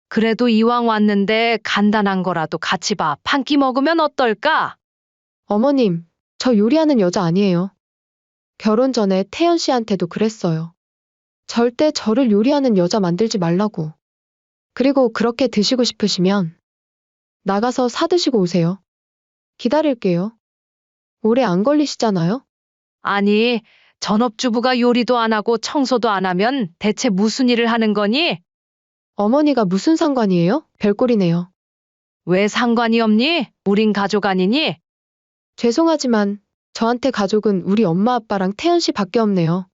그래도 이왕 왔는데 간단한 거라도 같이 밥 한 끼 먹으면 어떨까? 어머님, 저 요리하는 여자 아니에요. 결혼 전에 태연 씨한테도 그랬어요. 절대 저를 요리하는 여자 만들지 말라고. 그리고 그렇게 드시고 싶으시면 나가서 사드시고 오세요. 기다릴게요. 오래 안 걸리시잖아요? 아니, 전업주부가 요리도 안 하고 청소도 안 하면 대체 무슨 일을 하는 거니? 어머니가 무슨 상관이에요? 별꼴이네요. 왜 상관이 없니? 우린 가족 아니니? 죄송하지만 저한테 가족은 우리 엄마 아빠랑 태연 씨밖에 없네요.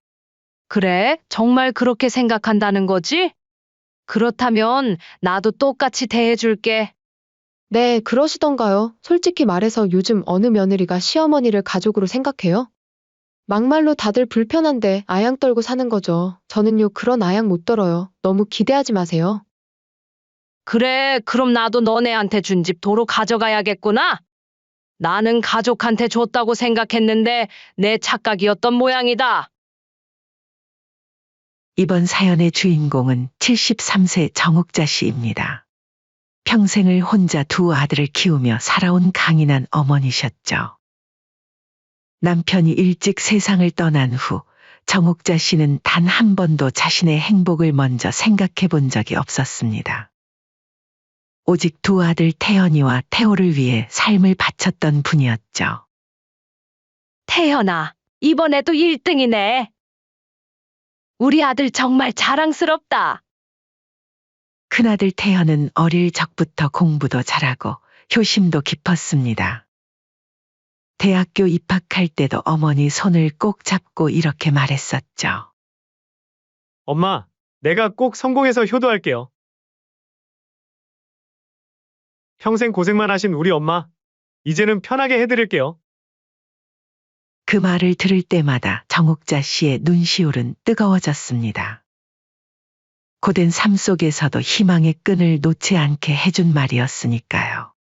그래? 정말 그렇게 생각한다는 거지? 그렇다면 나도 똑같이 대해줄게. 네, 그러시던가요? 솔직히 말해서 요즘 어느 며느리가 시어머니를 가족으로 생각해요? 막말로 다들 불편한데 아양 떨고 사는 거죠. 저는요, 그런 아양 못 떨어요. 너무 기대하지 마세요. 그래, 그럼 나도 너네한테 준 집 도로 가져가야겠구나. 나는 가족한테 줬다고 생각했는데 내 착각이었던 모양이다. 이번 사연의 주인공은 73세 정옥자 씨입니다. 평생을 혼자 두 아들을 키우며 살아온 강인한 어머니셨죠. 남편이 일찍 세상을 떠난 후 정옥자 씨는 단 한 번도 자신의 행복을 먼저 생각해 본 적이 없었습니다. 오직 두 아들 태연이와 태호를 위해 삶을 바쳤던 분이었죠. 태연아, 이번에도 1등이네. 우리 아들 정말 자랑스럽다. 큰아들 태연은 어릴 적부터 공부도 잘하고 효심도 깊었습니다. 대학교 입학할 때도 어머니 손을 꼭 잡고 이렇게 말했었죠. 엄마, 내가 꼭 성공해서 효도할게요. 평생 고생만 하신 우리 엄마, 이제는 편하게 해드릴게요. 그 말을 들을 때마다 정옥자 씨의 눈시울은 뜨거워졌습니다. 고된 삶 속에서도 희망의 끈을 놓지 않게 해준 말이었으니까요.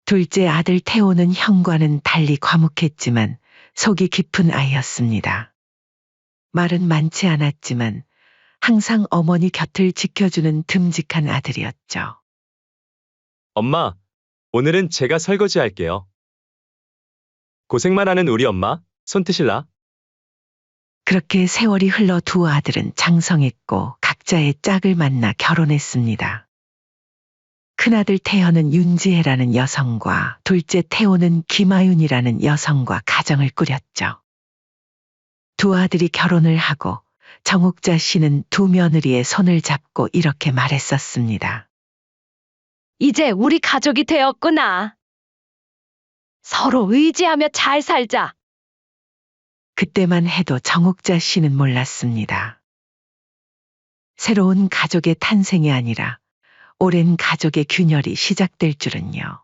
둘째 아들 태호는 형과는 달리 과묵했지만 속이 깊은 아이였습니다. 말은 많지 않았지만 항상 어머니 곁을 지켜주는 듬직한 아들이었죠. 엄마, 오늘은 제가 설거지 할게요. 고생만 하는 우리 엄마, 손 트실라? 그렇게 세월이 흘러 두 아들은 장성했고 각자의 짝을 만나 결혼했습니다. 큰아들 태현은 윤지혜라는 여성과 둘째 태호는 김아윤이라는 여성과 가정을 꾸렸죠. 두 아들이 결혼을 하고 정옥자 씨는 두 며느리의 손을 잡고 이렇게 말했었습니다. 이제 우리 가족이 되었구나. 서로 의지하며 잘 살자. 그때만 해도 정옥자 씨는 몰랐습니다. 새로운 가족의 탄생이 아니라 오랜 가족의 균열이 시작될 줄은요.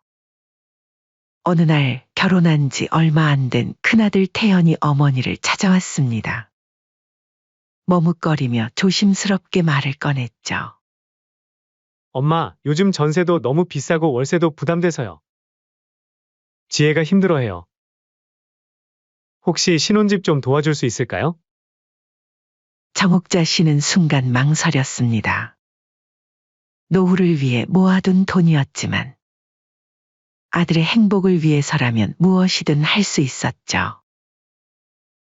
어느 날 결혼한 지 얼마 안 된 큰아들 태연이 어머니를 찾아왔습니다. 머뭇거리며 조심스럽게 말을 꺼냈죠. 엄마, 요즘 전세도 너무 비싸고 월세도 부담돼서요. 지혜가 힘들어해요. 혹시 신혼집 좀 도와줄 수 있을까요? 정옥자 씨는 순간 망설였습니다. 노후를 위해 모아둔 돈이었지만 아들의 행복을 위해서라면 무엇이든 할 수 있었죠.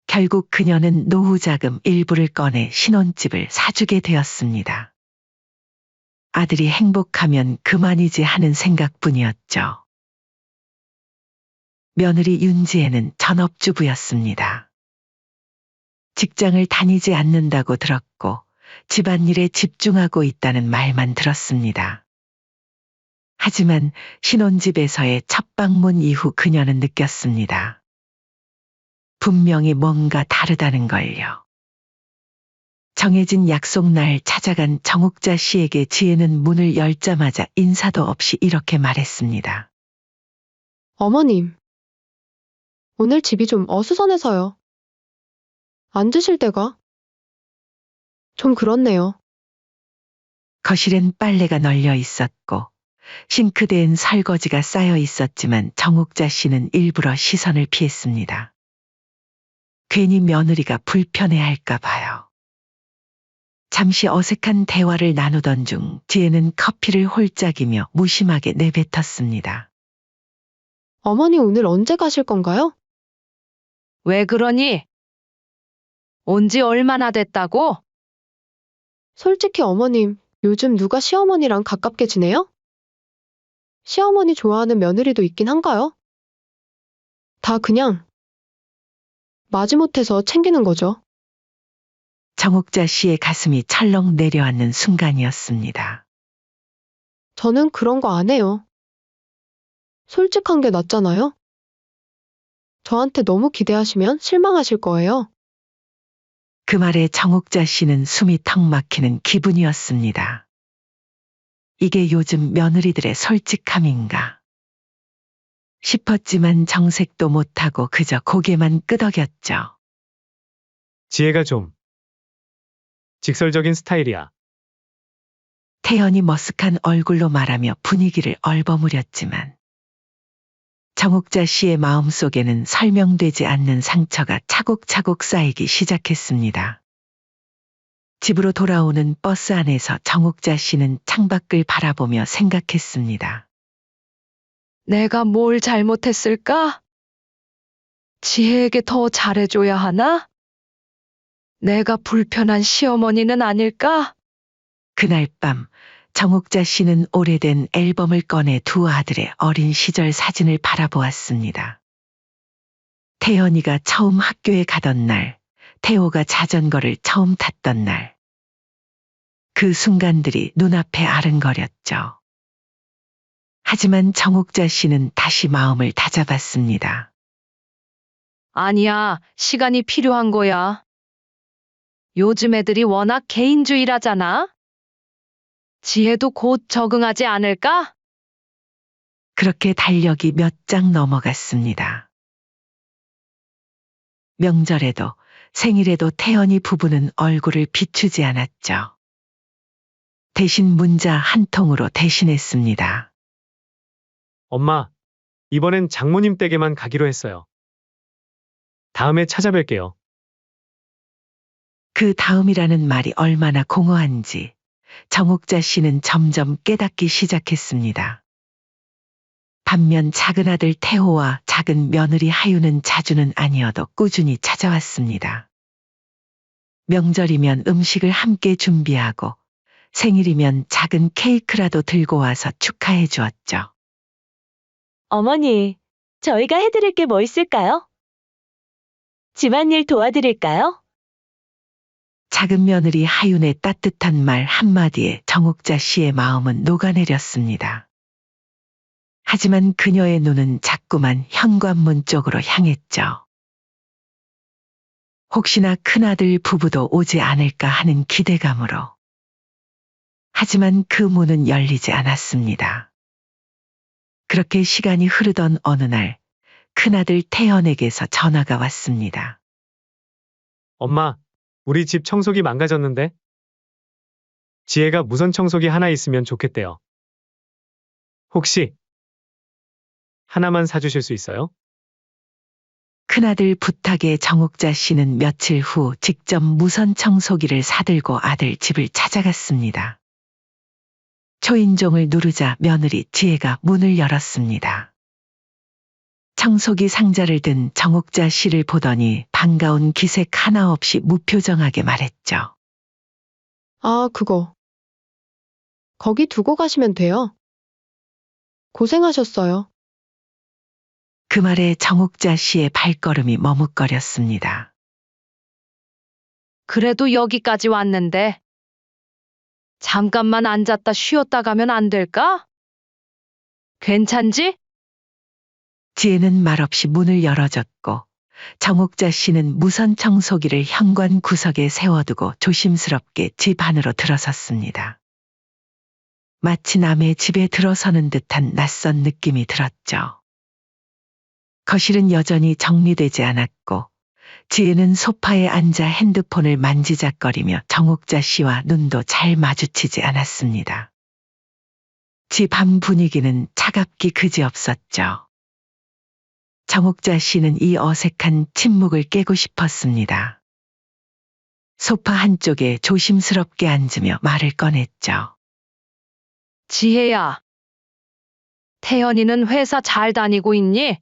결국 그녀는 노후 자금 일부를 꺼내 신혼집을 사주게 되었습니다. 아들이 행복하면 그만이지 하는 생각뿐이었죠. 며느리 윤지혜는 전업주부였습니다. 직장을 다니지 않는다고 들었고 집안일에 집중하고 있다는 말만 들었습니다. 하지만 신혼집에서의 첫 방문 이후 그녀는 느꼈습니다. 분명히 뭔가 다르다는 걸요. 정해진 약속날 찾아간 정옥자 씨에게 지혜는 문을 열자마자 인사도 없이 이렇게 말했습니다. 어머님, 오늘 집이 좀 어수선해서요. 앉으실 때가 좀 그렇네요. 거실엔 빨래가 널려 있었고 싱크대엔 설거지가 쌓여 있었지만 정옥자 씨는 일부러 시선을 피했습니다. 괜히 며느리가 불편해할까 봐요. 잠시 어색한 대화를 나누던 중 지혜는 커피를 홀짝이며 무심하게 내뱉었습니다. 어머니 오늘 언제 가실 건가요? 왜 그러니? 온 지 얼마나 됐다고? 솔직히 어머님, 요즘 누가 시어머니랑 가깝게 지내요? 시어머니 좋아하는 며느리도 있긴 한가요? 다 그냥 마지못해서 챙기는 거죠. 정옥자 씨의 가슴이 철렁 내려앉는 순간이었습니다. 저는 그런 거 안 해요. 솔직한 게 낫잖아요? 저한테 너무 기대하시면 실망하실 거예요. 그 말에 정옥자 씨는 숨이 턱 막히는 기분이었습니다. 이게 요즘 며느리들의 솔직함인가 싶었지만 정색도 못하고 그저 고개만 끄덕였죠. 지혜가 좀 직설적인 스타일이야. 태연이 머쓱한 얼굴로 말하며 분위기를 얼버무렸지만 정옥자 씨의 마음속에는 설명되지 않는 상처가 차곡차곡 쌓이기 시작했습니다. 집으로 돌아오는 버스 안에서 정옥자 씨는 창밖을 바라보며 생각했습니다. 내가 뭘 잘못했을까? 지혜에게 더 잘해줘야 하나? 내가 불편한 시어머니는 아닐까? 그날 밤 정옥자 씨는 오래된 앨범을 꺼내 두 아들의 어린 시절 사진을 바라보았습니다. 태연이가 처음 학교에 가던 날, 태호가 자전거를 처음 탔던 날. 그 순간들이 눈앞에 아른거렸죠. 하지만 정옥자 씨는 다시 마음을 다잡았습니다. 아니야, 시간이 필요한 거야. 요즘 애들이 워낙 개인주의라잖아? 지혜도 곧 적응하지 않을까? 그렇게 달력이 몇 장 넘어갔습니다. 명절에도 생일에도 태연이 부부는 얼굴을 비추지 않았죠. 대신 문자 한 통으로 대신했습니다. 엄마, 이번엔 장모님 댁에만 가기로 했어요. 다음에 찾아뵐게요. 그 다음이라는 말이 얼마나 공허한지 정옥자 씨는 점점 깨닫기 시작했습니다. 반면 작은 아들 태호와 작은 며느리 하유는 자주는 아니어도 꾸준히 찾아왔습니다. 명절이면 음식을 함께 준비하고 생일이면 작은 케이크라도 들고 와서 축하해 주었죠. 어머니, 저희가 해드릴 게 뭐 있을까요? 집안일 도와드릴까요? 작은 며느리 하윤의 따뜻한 말 한마디에 정옥자 씨의 마음은 녹아내렸습니다. 하지만 그녀의 눈은 자꾸만 현관문 쪽으로 향했죠. 혹시나 큰아들 부부도 오지 않을까 하는 기대감으로. 하지만 그 문은 열리지 않았습니다. 그렇게 시간이 흐르던 어느 날, 큰아들 태연에게서 전화가 왔습니다. 엄마, 우리 집 청소기 망가졌는데? 지혜가 무선 청소기 하나 있으면 좋겠대요. 혹시 하나만 사주실 수 있어요? 큰아들 부탁에 정옥자 씨는 며칠 후 직접 무선 청소기를 사들고 아들 집을 찾아갔습니다. 초인종을 누르자 며느리 지혜가 문을 열었습니다. 청소기 상자를 든 정옥자 씨를 보더니 반가운 기색 하나 없이 무표정하게 말했죠. 아, 그거. 거기 두고 가시면 돼요. 고생하셨어요. 그 말에 정옥자 씨의 발걸음이 머뭇거렸습니다. 그래도 여기까지 왔는데. 잠깐만 앉았다 쉬었다 가면 안 될까? 괜찮지? 지혜는 말없이 문을 열어줬고 정옥자 씨는 무선 청소기를 현관 구석에 세워두고 조심스럽게 집 안으로 들어섰습니다. 마치 남의 집에 들어서는 듯한 낯선 느낌이 들었죠. 거실은 여전히 정리되지 않았고 지혜는 소파에 앉아 핸드폰을 만지작거리며 정옥자 씨와 눈도 잘 마주치지 않았습니다. 집 안 분위기는 차갑기 그지없었죠. 정옥자 씨는 이 어색한 침묵을 깨고 싶었습니다. 소파 한쪽에 조심스럽게 앉으며 말을 꺼냈죠. 지혜야. 태연이는 회사 잘 다니고 있니?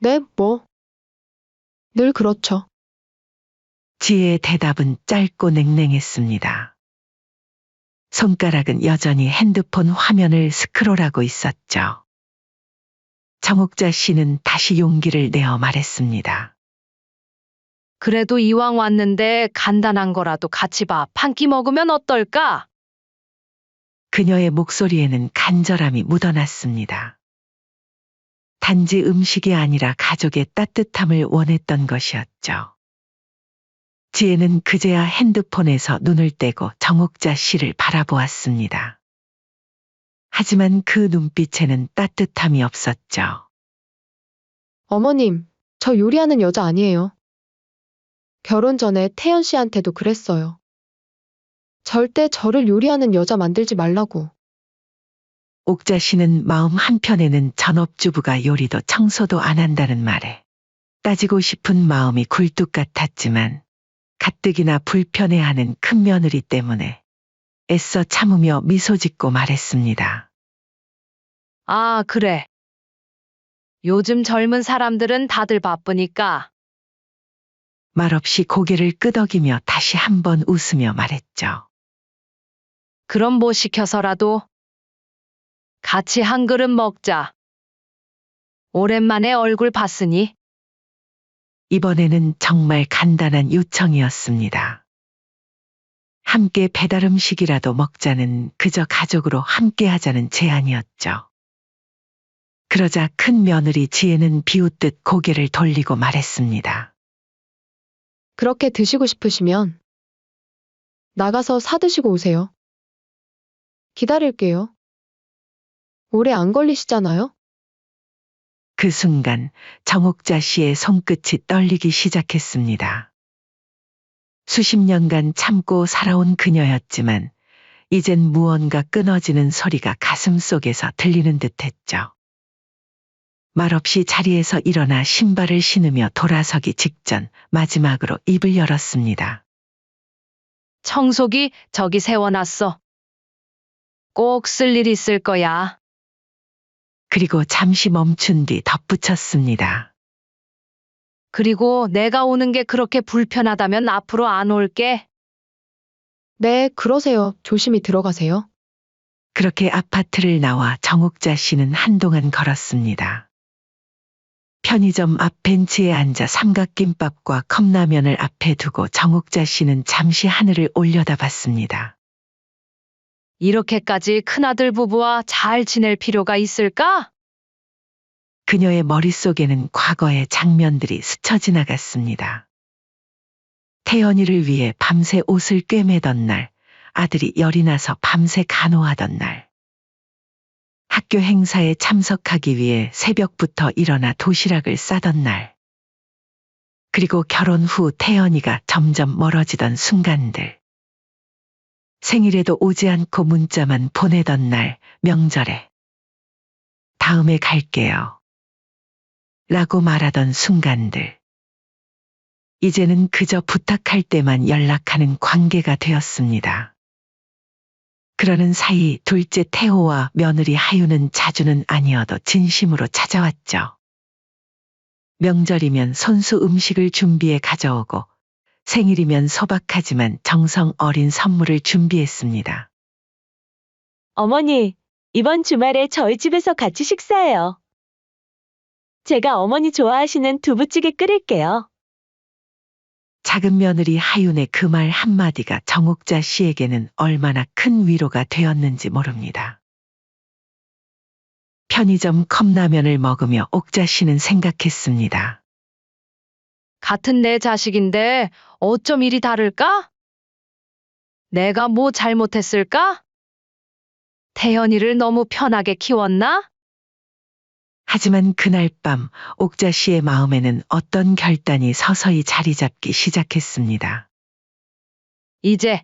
네, 뭐. 늘 그렇죠. 지혜의 대답은 짧고 냉랭했습니다. 손가락은 여전히 핸드폰 화면을 스크롤하고 있었죠. 정옥자 씨는 다시 용기를 내어 말했습니다. 그래도 이왕 왔는데 간단한 거라도 같이 밥 한 끼 먹으면 어떨까? 그녀의 목소리에는 간절함이 묻어났습니다. 단지 음식이 아니라 가족의 따뜻함을 원했던 것이었죠. 지혜는 그제야 핸드폰에서 눈을 떼고 정옥자 씨를 바라보았습니다. 하지만 그 눈빛에는 따뜻함이 없었죠. 어머님, 저 요리하는 여자 아니에요. 결혼 전에 태연 씨한테도 그랬어요. 절대 저를 요리하는 여자 만들지 말라고. 옥자 씨는 마음 한편에는 전업주부가 요리도 청소도 안 한다는 말에 따지고 싶은 마음이 굴뚝 같았지만 가뜩이나 불편해하는 큰며느리 때문에 애써 참으며 미소 짓고 말했습니다. 아, 그래. 요즘 젊은 사람들은 다들 바쁘니까. 말없이 고개를 끄덕이며 다시 한번 웃으며 말했죠. 그럼 뭐 시켜서라도 같이 한 그릇 먹자. 오랜만에 얼굴 봤으니. 이번에는 정말 간단한 요청이었습니다. 함께 배달 음식이라도 먹자는 그저 가족으로 함께 하자는 제안이었죠. 그러자 큰 며느리 지혜는 비웃듯 고개를 돌리고 말했습니다. 그렇게 드시고 싶으시면 나가서 사드시고 오세요. 기다릴게요. 오래 안 걸리시잖아요? 그 순간 정옥자 씨의 손끝이 떨리기 시작했습니다. 수십 년간 참고 살아온 그녀였지만 이젠 무언가 끊어지는 소리가 가슴 속에서 들리는 듯했죠. 말없이 자리에서 일어나 신발을 신으며 돌아서기 직전 마지막으로 입을 열었습니다. 청소기 저기 세워놨어. 꼭 쓸 일 있을 거야. 그리고 잠시 멈춘 뒤 덧붙였습니다. 그리고 내가 오는 게 그렇게 불편하다면 앞으로 안 올게. 네, 그러세요. 조심히 들어가세요. 그렇게 아파트를 나와 정옥자 씨는 한동안 걸었습니다. 편의점 앞 벤치에 앉아 삼각김밥과 컵라면을 앞에 두고 정옥자 씨는 잠시 하늘을 올려다봤습니다. 이렇게까지 큰아들 부부와 잘 지낼 필요가 있을까? 그녀의 머릿속에는 과거의 장면들이 스쳐 지나갔습니다. 태연이를 위해 밤새 옷을 꿰매던 날, 아들이 열이 나서 밤새 간호하던 날, 학교 행사에 참석하기 위해 새벽부터 일어나 도시락을 싸던 날, 그리고 결혼 후 태연이가 점점 멀어지던 순간들, 생일에도 오지 않고 문자만 보내던 날, 명절에 다음에 갈게요 라고 말하던 순간들. 이제는 그저 부탁할 때만 연락하는 관계가 되었습니다. 그러는 사이 둘째 태호와 며느리 하유는 자주는 아니어도 진심으로 찾아왔죠. 명절이면 손수 음식을 준비해 가져오고 생일이면 소박하지만 정성 어린 선물을 준비했습니다. 어머니, 이번 주말에 저희 집에서 같이 식사해요. 제가 어머니 좋아하시는 두부찌개 끓일게요. 작은 며느리 하윤의 그 말 한마디가 정옥자 씨에게는 얼마나 큰 위로가 되었는지 모릅니다. 편의점 컵라면을 먹으며 옥자 씨는 생각했습니다. 같은 내 자식인데 어쩜 이리 다를까? 내가 뭐 잘못했을까? 태연이를 너무 편하게 키웠나? 하지만 그날 밤 옥자 씨의 마음에는 어떤 결단이 서서히 자리 잡기 시작했습니다. 이제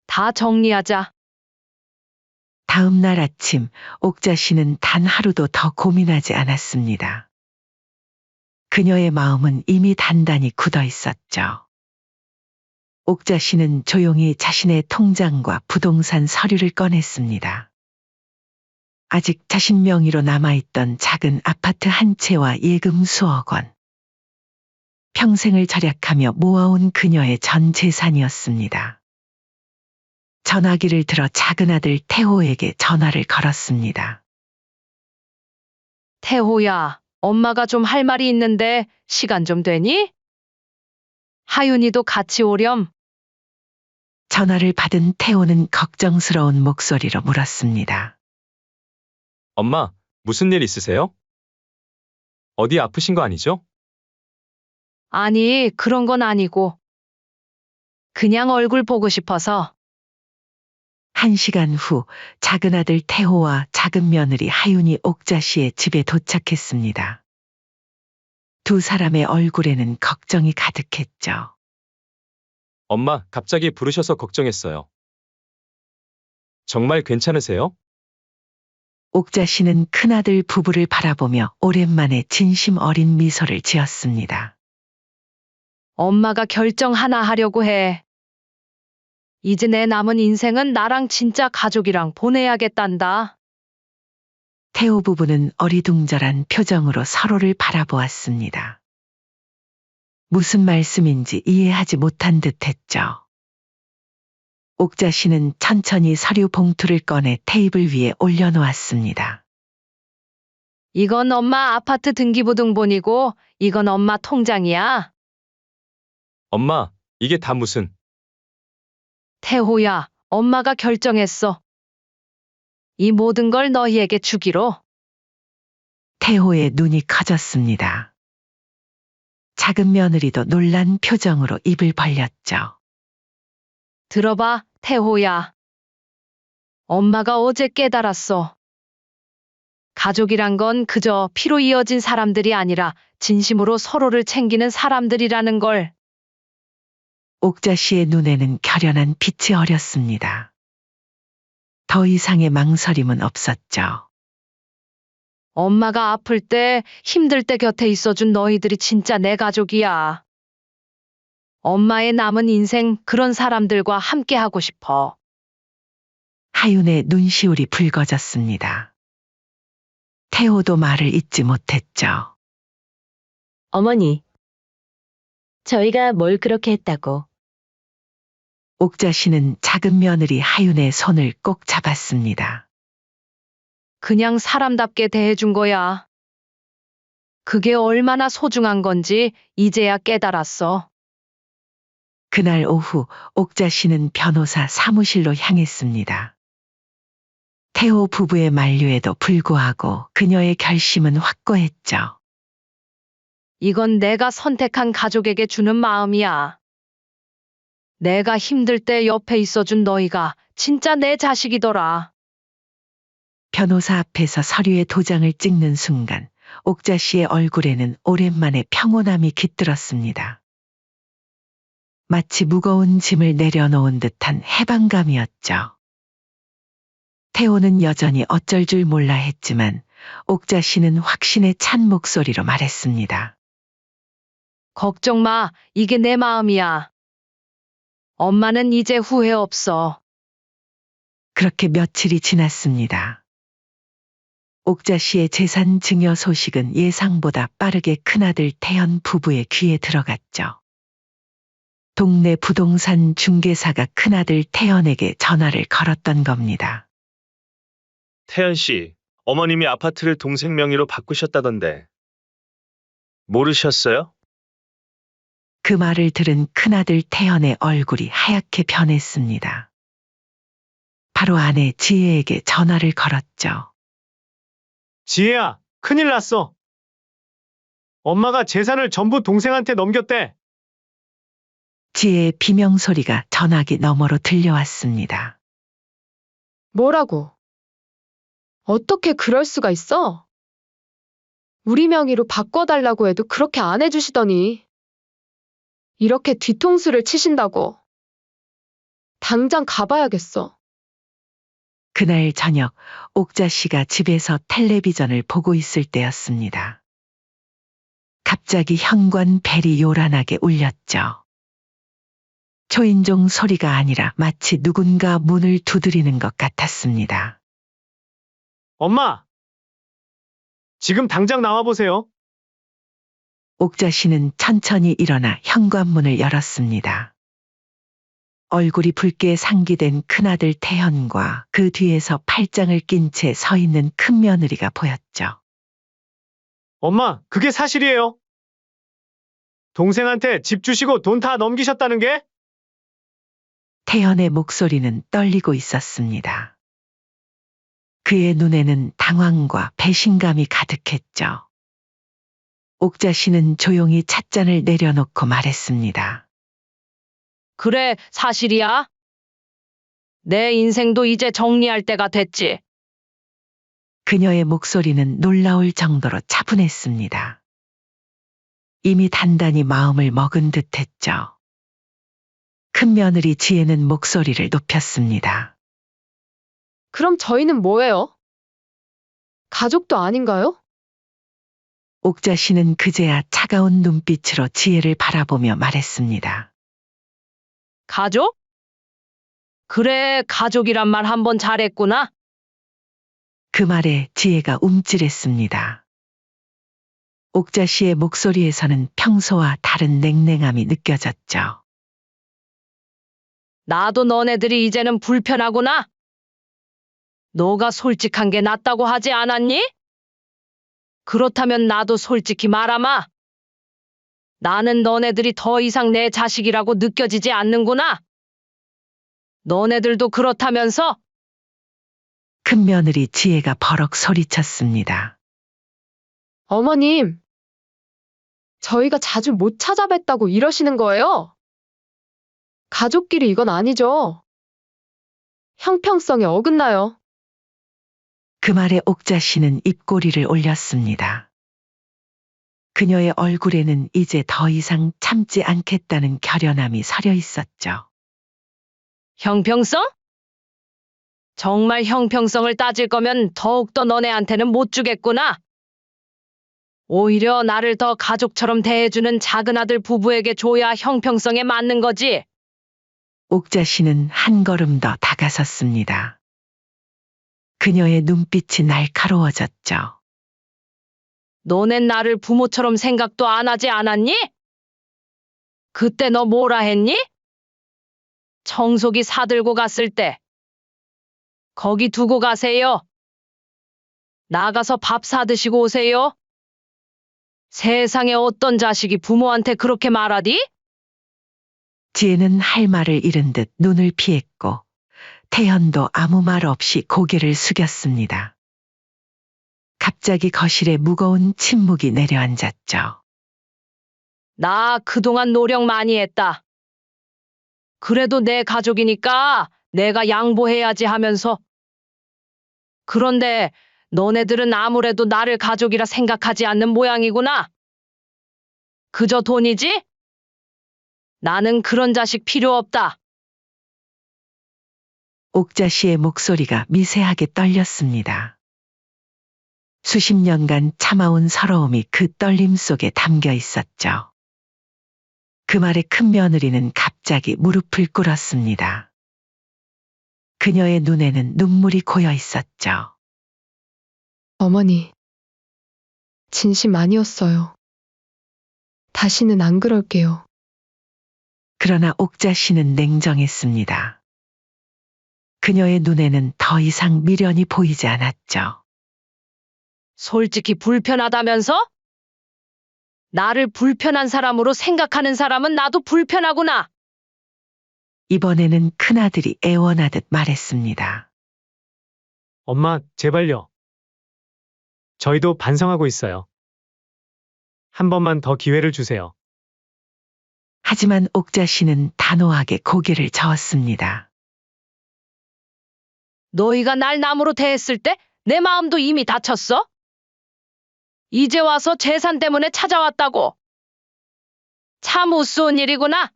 다 정리하자. 다음 날 아침 옥자 씨는 단 하루도 더 고민하지 않았습니다. 그녀의 마음은 이미 단단히 굳어 있었죠. 옥자 씨는 조용히 자신의 통장과 부동산 서류를 꺼냈습니다. 아직 자신 명의로 남아있던 작은 아파트 한 채와 예금 수억 원. 평생을 절약하며 모아온 그녀의 전 재산이었습니다. 전화기를 들어 작은 아들 태호에게 전화를 걸었습니다. 태호야, 엄마가 좀 할 말이 있는데 시간 좀 되니? 하윤이도 같이 오렴. 전화를 받은 태호는 걱정스러운 목소리로 물었습니다. 엄마, 무슨 일 있으세요? 어디 아프신 거 아니죠? 아니, 그런 건 아니고. 그냥 얼굴 보고 싶어서. 1시간 후 작은 아들 태호와 작은 며느리 하윤이 옥자 씨의 집에 도착했습니다. 두 사람의 얼굴에는 걱정이 가득했죠. 엄마, 갑자기 부르셔서 걱정했어요. 정말 괜찮으세요? 옥자 씨는 큰아들 부부를 바라보며 오랜만에 진심 어린 미소를 지었습니다. 엄마가 결정 하나 하려고 해. 이제 내 남은 인생은 나랑 진짜 가족이랑 보내야겠단다. 태호 부부는 어리둥절한 표정으로 서로를 바라보았습니다. 무슨 말씀인지 이해하지 못한 듯했죠. 옥자 씨는 천천히 서류 봉투를 꺼내 테이블 위에 올려놓았습니다. 이건 엄마 아파트 등기부등본이고 이건 엄마 통장이야. 엄마, 이게 다 무슨... 태호야, 엄마가 결정했어. 이 모든 걸 너희에게 주기로. 태호의 눈이 커졌습니다. 작은 며느리도 놀란 표정으로 입을 벌렸죠. 들어봐, 태호야. 엄마가 어제 깨달았어. 가족이란 건 그저 피로 이어진 사람들이 아니라 진심으로 서로를 챙기는 사람들이라는 걸. 옥자 씨의 눈에는 결연한 빛이 어렸습니다. 더 이상의 망설임은 없었죠. 엄마가 아플 때, 힘들 때 곁에 있어준 너희들이 진짜 내 가족이야. 엄마의 남은 인생 그런 사람들과 함께 하고 싶어. 하윤의 눈시울이 붉어졌습니다. 태호도 말을 잇지 못했죠. 어머니, 저희가 뭘 그렇게 했다고. 옥자 씨는 작은 며느리 하윤의 손을 꼭 잡았습니다. 그냥 사람답게 대해준 거야. 그게 얼마나 소중한 건지 이제야 깨달았어. 그날 오후 옥자 씨는 변호사 사무실로 향했습니다. 태호 부부의 만류에도 불구하고 그녀의 결심은 확고했죠. 이건 내가 선택한 가족에게 주는 마음이야. 내가 힘들 때 옆에 있어준 너희가 진짜 내 자식이더라. 변호사 앞에서 서류에 도장을 찍는 순간 옥자 씨의 얼굴에는 오랜만에 평온함이 깃들었습니다. 마치 무거운 짐을 내려놓은 듯한 해방감이었죠. 태호는 여전히 어쩔 줄 몰라 했지만 옥자 씨는 확신에 찬 목소리로 말했습니다. 걱정 마, 이게 내 마음이야. 엄마는 이제 후회 없어. 그렇게 며칠이 지났습니다. 옥자 씨의 재산 증여 소식은 예상보다 빠르게 큰아들 태연 부부의 귀에 들어갔죠. 동네 부동산 중개사가 큰아들 태연에게 전화를 걸었던 겁니다. 태연 씨, 어머님이 아파트를 동생 명의로 바꾸셨다던데. 모르셨어요? 그 말을 들은 큰아들 태연의 얼굴이 하얗게 변했습니다. 바로 아내 지혜에게 전화를 걸었죠. 지혜야, 큰일 났어. 엄마가 재산을 전부 동생한테 넘겼대. 지혜의 비명소리가 전화기 너머로 들려왔습니다. 뭐라고? 어떻게 그럴 수가 있어? 우리 명의로 바꿔달라고 해도 그렇게 안 해주시더니. 이렇게 뒤통수를 치신다고. 당장 가봐야겠어. 그날 저녁 옥자 씨가 집에서 텔레비전을 보고 있을 때였습니다. 갑자기 현관 벨이 요란하게 울렸죠. 초인종 소리가 아니라 마치 누군가 문을 두드리는 것 같았습니다. 엄마! 지금 당장 나와보세요. 옥자 씨는 천천히 일어나 현관문을 열었습니다. 얼굴이 붉게 상기된 큰아들 태현과 그 뒤에서 팔짱을 낀 채 서 있는 큰며느리가 보였죠. 엄마, 그게 사실이에요. 동생한테 집 주시고 돈 다 넘기셨다는 게? 태현의 목소리는 떨리고 있었습니다. 그의 눈에는 당황과 배신감이 가득했죠. 옥자 씨는 조용히 찻잔을 내려놓고 말했습니다. 그래, 사실이야. 내 인생도 이제 정리할 때가 됐지. 그녀의 목소리는 놀라울 정도로 차분했습니다. 이미 단단히 마음을 먹은 듯했죠. 큰며느리 지혜는 목소리를 높였습니다. 그럼 저희는 뭐예요? 가족도 아닌가요? 옥자 씨는 그제야 차가운 눈빛으로 지혜를 바라보며 말했습니다. 가족? 그래, 가족이란 말 한 번 잘했구나. 그 말에 지혜가 움찔했습니다. 옥자 씨의 목소리에서는 평소와 다른 냉랭함이 느껴졌죠. 나도 너네들이 이제는 불편하구나. 너가 솔직한 게 낫다고 하지 않았니? 그렇다면 나도 솔직히 말하마. 나는 너네들이 더 이상 내 자식이라고 느껴지지 않는구나. 너네들도 그렇다면서? 큰며느리 지혜가 버럭 소리쳤습니다. 어머님, 저희가 자주 못 찾아뵀다고 이러시는 거예요? 가족끼리 이건 아니죠. 형평성에 어긋나요. 그 말에 옥자 씨는 입꼬리를 올렸습니다. 그녀의 얼굴에는 이제 더 이상 참지 않겠다는 결연함이 서려 있었죠. 형평성? 정말 형평성을 따질 거면 더욱더 너네한테는 못 주겠구나. 오히려 나를 더 가족처럼 대해주는 작은 아들 부부에게 줘야 형평성에 맞는 거지. 옥자 씨는 한 걸음 더 다가섰습니다. 그녀의 눈빛이 날카로워졌죠. 너넨 나를 부모처럼 생각도 안 하지 않았니? 그때 너 뭐라 했니? 청소기 사들고 갔을 때. 거기 두고 가세요. 나가서 밥 사드시고 오세요. 세상에 어떤 자식이 부모한테 그렇게 말하디? 지혜는 할 말을 잃은 듯 눈을 피했고 태현도 아무 말 없이 고개를 숙였습니다. 갑자기 거실에 무거운 침묵이 내려앉았죠. 나 그동안 노력 많이 했다. 그래도 내 가족이니까 내가 양보해야지 하면서. 그런데 너네들은 아무래도 나를 가족이라 생각하지 않는 모양이구나. 그저 돈이지? 나는 그런 자식 필요 없다. 옥자 씨의 목소리가 미세하게 떨렸습니다. 수십 년간 참아온 서러움이 그 떨림 속에 담겨 있었죠. 그 말에 큰며느리는 갑자기 무릎을 꿇었습니다. 그녀의 눈에는 눈물이 고여 있었죠. 어머니, 진심 아니었어요. 다시는 안 그럴게요. 그러나 옥자 씨는 냉정했습니다. 그녀의 눈에는 더 이상 미련이 보이지 않았죠. 솔직히 불편하다면서? 나를 불편한 사람으로 생각하는 사람은 나도 불편하구나. 이번에는 큰아들이 애원하듯 말했습니다. 엄마, 제발요. 저희도 반성하고 있어요. 한 번만 더 기회를 주세요. 하지만 옥자 씨는 단호하게 고개를 저었습니다. 너희가 날 남으로 대했을 때 내 마음도 이미 다쳤어? 이제 와서 재산 때문에 찾아왔다고. 참 우스운 일이구나.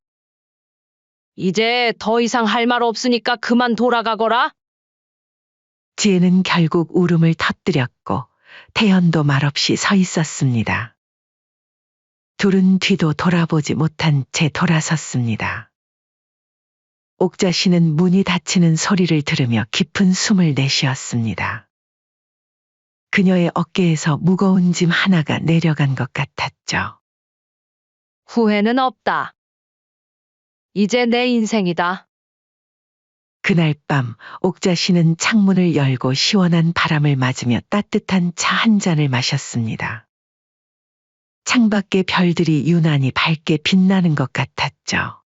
이제 더 이상 할 말 없으니까 그만 돌아가거라. 지혜는 결국 울음을 터뜨렸고 태연도 말없이 서 있었습니다. 둘은 뒤도 돌아보지 못한 채 돌아섰습니다. 옥자 씨는 문이 닫히는 소리를 들으며 깊은 숨을 내쉬었습니다. 그녀의 어깨에서 무거운 짐 하나가 내려간 것 같았죠. 후회는 없다. 이제 내 인생이다. 그날 밤 옥자 씨는 창문을 열고 시원한 바람을 맞으며 따뜻한 차 한 잔을 마셨습니다. 창밖의 별들이 유난히 밝게 빛나는 것 같았죠.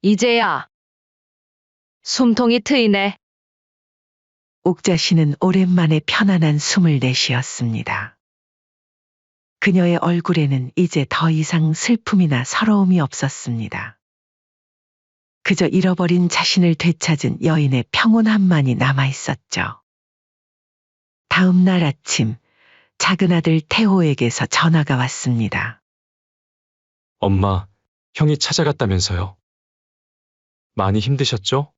이제야. 숨통이 트이네. 옥자 씨는 오랜만에 편안한 숨을 내쉬었습니다. 그녀의 얼굴에는 이제 더 이상 슬픔이나 서러움이 없었습니다. 그저 잃어버린 자신을 되찾은 여인의 평온함만이 남아있었죠. 다음 날 아침, 작은 아들 태호에게서 전화가 왔습니다. 엄마, 형이 찾아갔다면서요. 많이 힘드셨죠?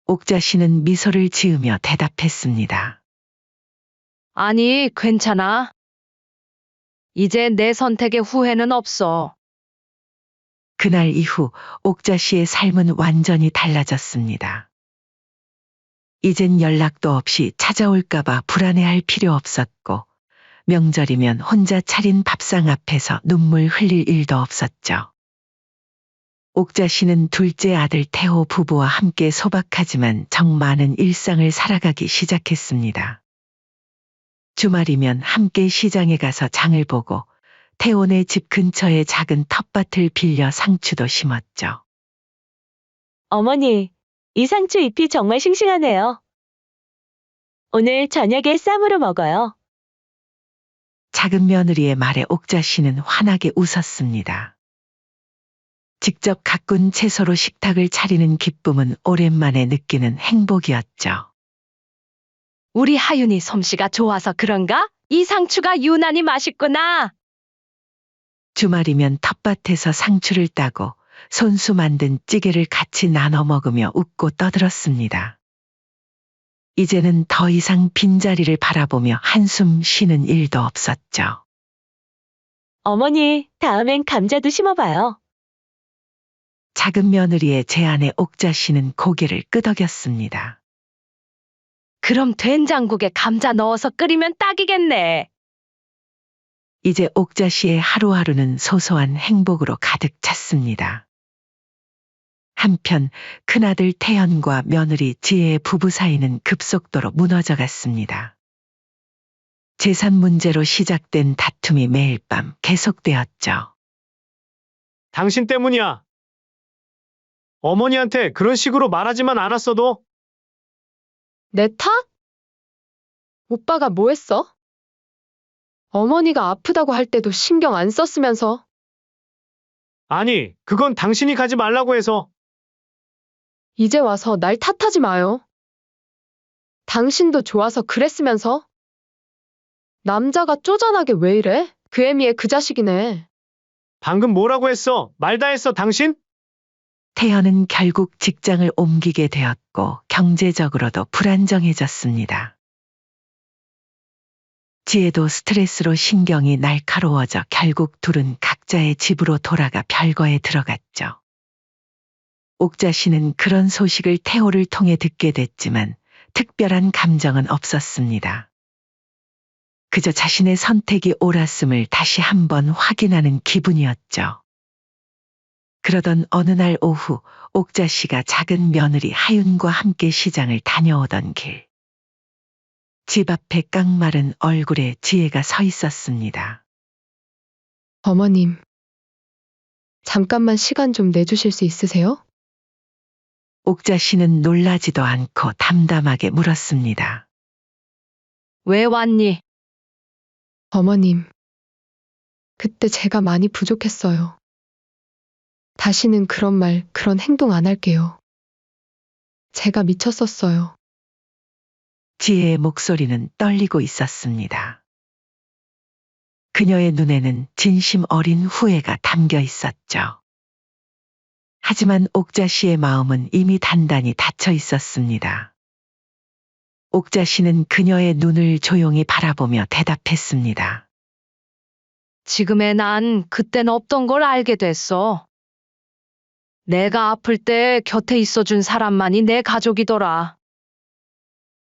옥자 씨는 미소를 지으며 대답했습니다. 아니, 괜찮아. 이제 내 선택에 후회는 없어. 그날 이후 옥자 씨의 삶은 완전히 달라졌습니다. 이젠 연락도 없이 찾아올까봐 불안해할 필요 없었고, 명절이면 혼자 차린 밥상 앞에서 눈물 흘릴 일도 없었죠. 옥자 씨는 둘째 아들 태호 부부와 함께 소박하지만 정 많은 일상을 살아가기 시작했습니다. 주말이면 함께 시장에 가서 장을 보고 태호네 집 근처의 작은 텃밭을 빌려 상추도 심었죠. 어머니, 이 상추 잎이 정말 싱싱하네요. 오늘 저녁에 쌈으로 먹어요. 작은 며느리의 말에 옥자 씨는 환하게 웃었습니다. 직접 가꾼 채소로 식탁을 차리는 기쁨은 오랜만에 느끼는 행복이었죠. 우리 하윤이 솜씨가 좋아서 그런가? 이 상추가 유난히 맛있구나. 주말이면 텃밭에서 상추를 따고 손수 만든 찌개를 같이 나눠 먹으며 웃고 떠들었습니다. 이제는 더 이상 빈자리를 바라보며 한숨 쉬는 일도 없었죠. 어머니, 다음엔 감자도 심어봐요. 작은 며느리의 제안에 옥자 씨는 고개를 끄덕였습니다. 그럼 된장국에 감자 넣어서 끓이면 딱이겠네. 이제 옥자 씨의 하루하루는 소소한 행복으로 가득 찼습니다. 한편 큰아들 태연과 며느리 지혜의 부부 사이는 급속도로 무너져 갔습니다. 재산 문제로 시작된 다툼이 매일 밤 계속되었죠. 당신 때문이야. 어머니한테 그런 식으로 말하지만 않았어도 내 탓? 오빠가 뭐 했어? 어머니가 아프다고 할 때도 신경 안 썼으면서. 아니, 그건 당신이 가지 말라고 해서. 이제 와서 날 탓하지 마요. 당신도 좋아서 그랬으면서. 남자가 쪼잔하게 왜 이래? 그 애미의 그 자식이네. 방금 뭐라고 했어? 말 다 했어, 당신? 태연은 결국 직장을 옮기게 되었고 경제적으로도 불안정해졌습니다. 지혜도 스트레스로 신경이 날카로워져 결국 둘은 각자의 집으로 돌아가 별거에 들어갔죠. 옥자 씨는 그런 소식을 태호를 통해 듣게 됐지만 특별한 감정은 없었습니다. 그저 자신의 선택이 옳았음을 다시 한번 확인하는 기분이었죠. 그러던 어느 날 오후 옥자 씨가 작은 며느리 하윤과 함께 시장을 다녀오던 길. 집 앞에 깡마른 얼굴에 지혜가 서 있었습니다. 어머님, 잠깐만 시간 좀 내주실 수 있으세요? 옥자 씨는 놀라지도 않고 담담하게 물었습니다. 왜 왔니? 어머님, 그때 제가 많이 부족했어요. 다시는 그런 말, 그런 행동 안 할게요. 제가 미쳤었어요. 지혜의 목소리는 떨리고 있었습니다. 그녀의 눈에는 진심 어린 후회가 담겨 있었죠. 하지만 옥자 씨의 마음은 이미 단단히 닫혀 있었습니다. 옥자 씨는 그녀의 눈을 조용히 바라보며 대답했습니다. 지금의 난 그땐 없던 걸 알게 됐어. 내가 아플 때 곁에 있어준 사람만이 내 가족이더라.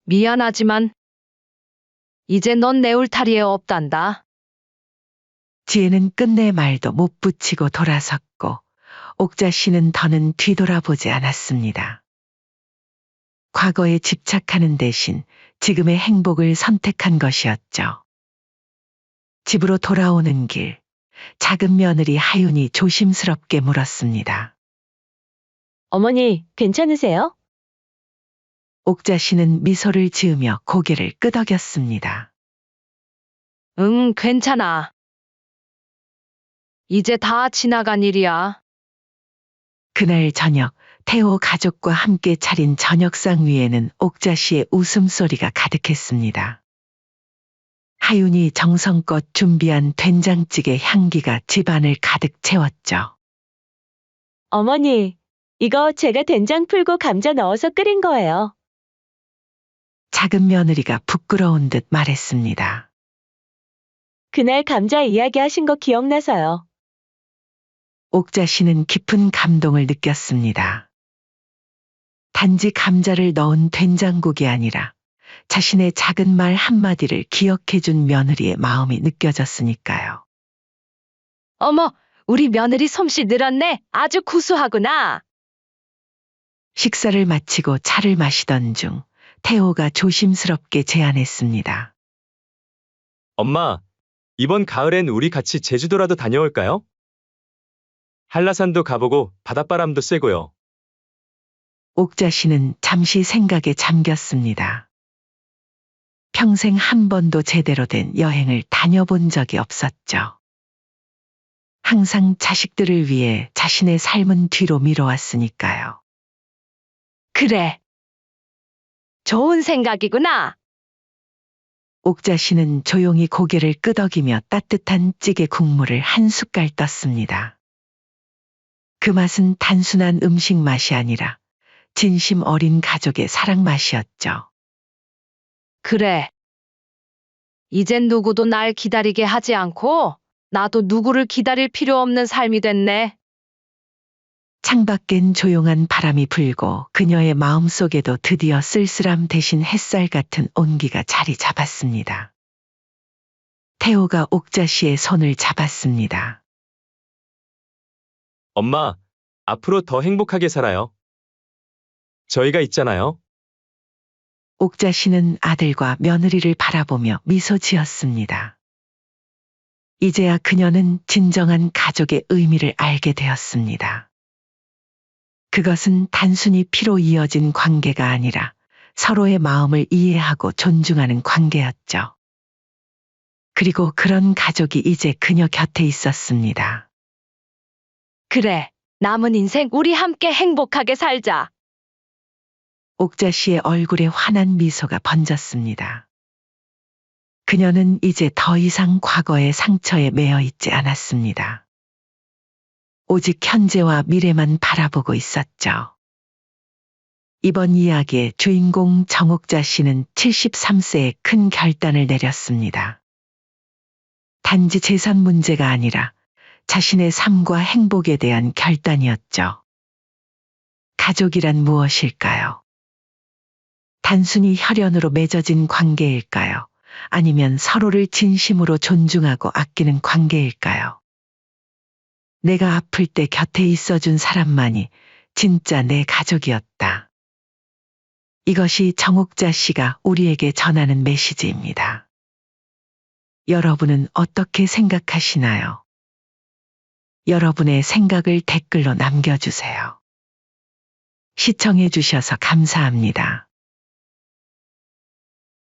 미안하지만 이제 넌 내 울타리에 없단다. 지혜는 끝내 말도 못 붙이고 돌아섰고 옥자 씨는 더는 뒤돌아보지 않았습니다. 과거에 집착하는 대신 지금의 행복을 선택한 것이었죠. 집으로 돌아오는 길, 작은 며느리 하윤이 조심스럽게 물었습니다. 어머니, 괜찮으세요? 옥자 씨는 미소를 지으며 고개를 끄덕였습니다. 응, 괜찮아. 이제 다 지나간 일이야. 그날 저녁 태호 가족과 함께 차린 저녁상 위에는 옥자 씨의 웃음소리가 가득했습니다. 하윤이 정성껏 준비한 된장찌개 향기가 집안을 가득 채웠죠. 어머니, 이거 제가 된장 풀고 감자 넣어서 끓인 거예요. 작은 며느리가 부끄러운 듯 말했습니다. 그날 감자 이야기 하신 거 기억나서요. 옥자 씨는 깊은 감동을 느꼈습니다. 단지 감자를 넣은 된장국이 아니라 자신의 작은 말 한마디를 기억해준 며느리의 마음이 느껴졌으니까요. 어머, 우리 며느리 솜씨 늘었네. 아주 구수하구나. 식사를 마치고 차를 마시던 중 태호가 조심스럽게 제안했습니다. 엄마, 이번 가을엔 우리 같이 제주도라도 다녀올까요? 한라산도 가보고 바닷바람도 쐬고요. 옥자 씨는 잠시 생각에 잠겼습니다. 평생 한 번도 제대로 된 여행을 다녀본 적이 없었죠. 항상 자식들을 위해 자신의 삶은 뒤로 미뤄왔으니까요. 그래. 좋은 생각이구나. 옥자 씨는 조용히 고개를 끄덕이며 따뜻한 찌개 국물을 한 숟갈 떴습니다. 그 맛은 단순한 음식 맛이 아니라 진심 어린 가족의 사랑 맛이었죠. 그래. 이젠 누구도 날 기다리게 하지 않고 나도 누구를 기다릴 필요 없는 삶이 됐네. 창밖엔 조용한 바람이 불고 그녀의 마음속에도 드디어 쓸쓸함 대신 햇살 같은 온기가 자리 잡았습니다. 태호가 옥자 씨의 손을 잡았습니다. 엄마, 앞으로 더 행복하게 살아요. 저희가 있잖아요. 옥자 씨는 아들과 며느리를 바라보며 미소 지었습니다. 이제야 그녀는 진정한 가족의 의미를 알게 되었습니다. 그것은 단순히 피로 이어진 관계가 아니라 서로의 마음을 이해하고 존중하는 관계였죠. 그리고 그런 가족이 이제 그녀 곁에 있었습니다. 그래. 남은 인생 우리 함께 행복하게 살자. 옥자 씨의 얼굴에 환한 미소가 번졌습니다. 그녀는 이제 더 이상 과거의 상처에 매여 있지 않았습니다. 오직 현재와 미래만 바라보고 있었죠. 이번 이야기의 주인공 정옥자 씨는 73세에 큰 결단을 내렸습니다. 단지 재산 문제가 아니라 자신의 삶과 행복에 대한 결단이었죠. 가족이란 무엇일까요? 단순히 혈연으로 맺어진 관계일까요? 아니면 서로를 진심으로 존중하고 아끼는 관계일까요? 내가 아플 때 곁에 있어준 사람만이 진짜 내 가족이었다. 이것이 정옥자 씨가 우리에게 전하는 메시지입니다. 여러분은 어떻게 생각하시나요? 여러분의 생각을 댓글로 남겨주세요. 시청해 주셔서 감사합니다.